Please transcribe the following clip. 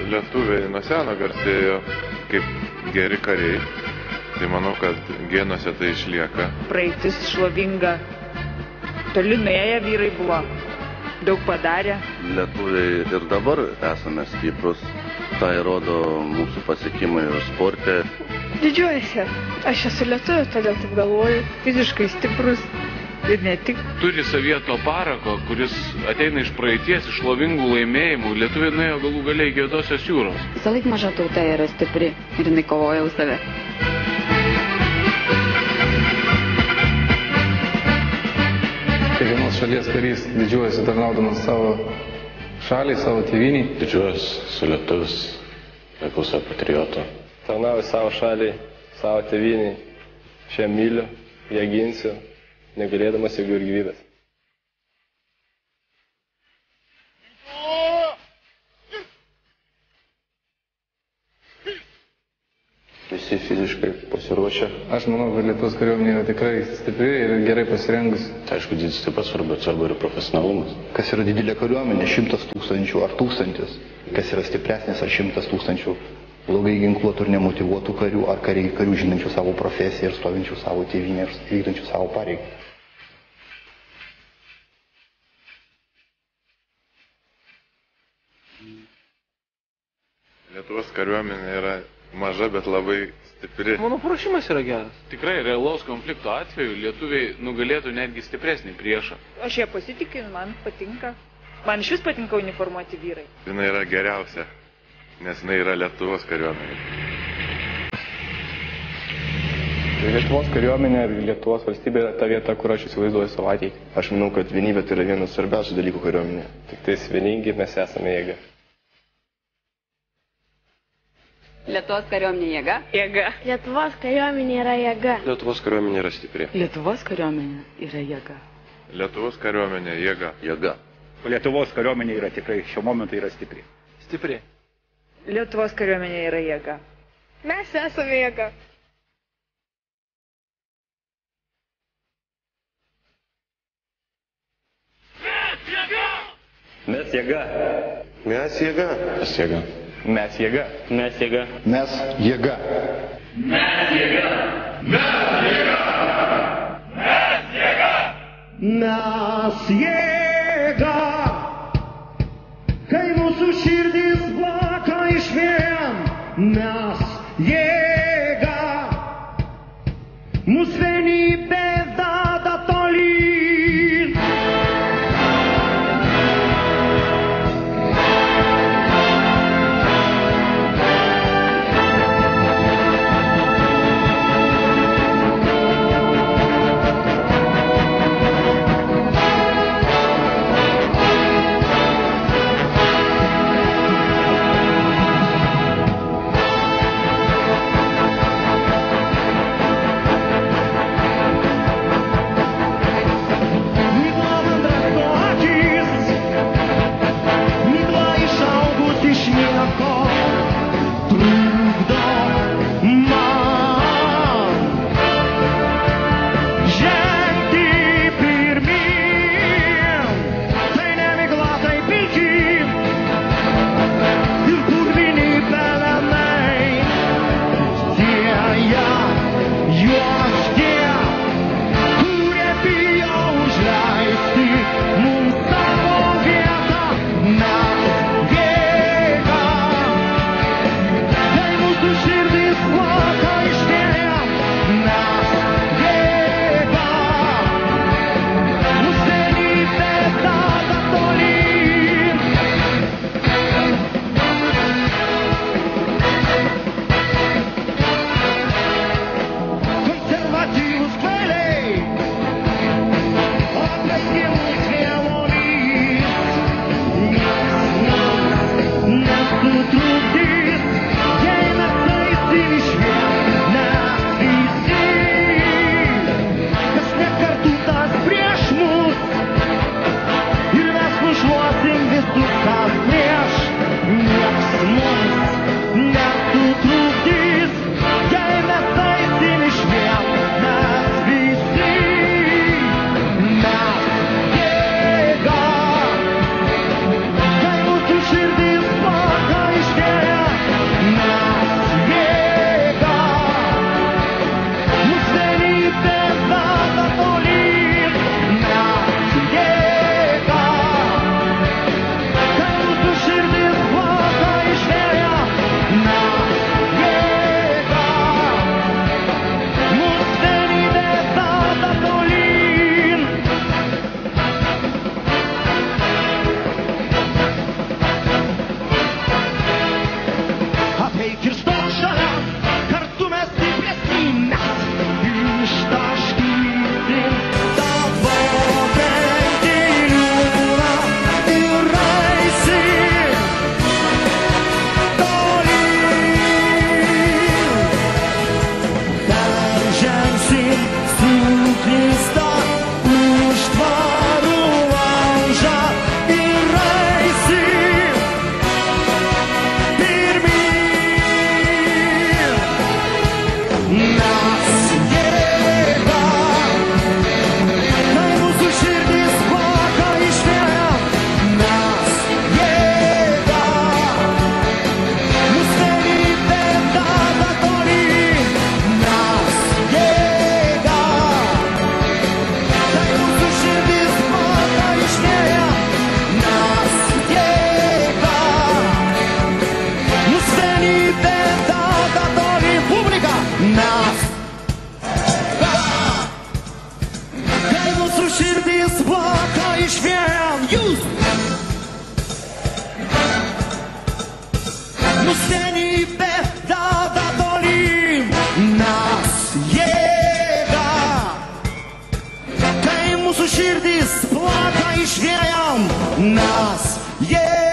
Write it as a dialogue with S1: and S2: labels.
S1: Lietuviai nuo seno garsėjo kaip geri kariai, tai manau, kad genuose tai išlieka.
S2: Praeitis šlovinga, toli nuėję vyrai buvo, daug padarę.
S3: Lietuviai ir dabar esame stiprus, tai rodo mūsų pasiekimai ir sporte.
S2: Didžiuojasi, aš esu lietuvė, todėl taip galvoju, fiziškai stiprus. Ir ne tik.
S4: Turi savyje to parako, kuris ateina iš praeities, iš šlovingų laimėjimų. Lietuviai nuėjo galų galiai iki Juodosios jūros.
S5: Visą laiką maža tauta yra stipri ir jinai kovoja už save.
S6: Kiekvienos šalies karys didžiuojasi tarnaudamas savo šaliai, savo tėvynei.
S7: Didžiuojas su lietuvis, priklauso patrioto.
S8: Tarnauju savo šaliai, savo tėvynei. Šią myliu, ją ginsiu, negalėdamas jėgų ir gyvybės.
S7: Visi fiziškai pasiruošę.
S6: Aš manau, kad Lietuvos kariuomenė yra tikrai stipri ir gerai pasirengusi.
S7: Tai aišku, didis taip pat svarbu ir profesionalumas.
S9: Kas yra didelė kariuomenė, 100 000 ar 1000, kas yra stipresnis ar 100 000 blogai ginkluotų ir nemotyvuotų karių, ar karių žinančių savo profesiją ir stovinčių savo tėvynę ir vykdančių savo pareigą.
S1: Lietuvos kariuomenė yra maža, bet labai stipri.
S4: Mano paruošimas yra geras. Tikrai realaus konflikto atveju lietuviai nugalėtų netgi stipresnį priešą.
S2: Aš ją pasitikiu, man patinka. Man iš vis patinka uniformuoti vyrai.
S1: Jinai yra geriausia, nes jinai yra Lietuvos kariuomenė.
S8: Lietuvos kariuomenė ir Lietuvos valstybė yra ta vieta, kur aš įsivaizduoju savo ateitį.
S7: Aš manau, kad vienybė tai yra vienas svarbiausių dalykų kariuomenė.
S8: Tik tais vieningi mes esame jėga.
S5: Lietuvos kariuomenė jėga?
S2: Jėga.
S10: Lietuvos kariuomenė yra jėga.
S7: Lietuvos kariuomenė yra stipri.
S5: Lietuvos kariuomenė yra jėga.
S1: Lietuvos kariuomenė jėga.
S7: Jėga.
S11: Lietuvos kariuomenė yra tikrai šiuo momentu yra stipri.
S4: Stipri.
S2: Lietuvos kariuomenė yra jėga.
S10: Mes esame jėga.
S8: Mes jėga.
S7: Mes jėga. Mes jėga.
S8: Mes jėga.
S9: Mes jėga. Mes jėga.
S12: Mes jėga. Mes jėga. Mes jėga.
S13: Mes jėga. Kai mūsų širdis plaka išvien, mes jėga. Mūsų vienybė veda tolyn. mūsų širdis plaka išvien. Jūs! Mus vienybė veda tolyn, mes jėga. Kai mūsų širdis plaka išvien, mes jėga.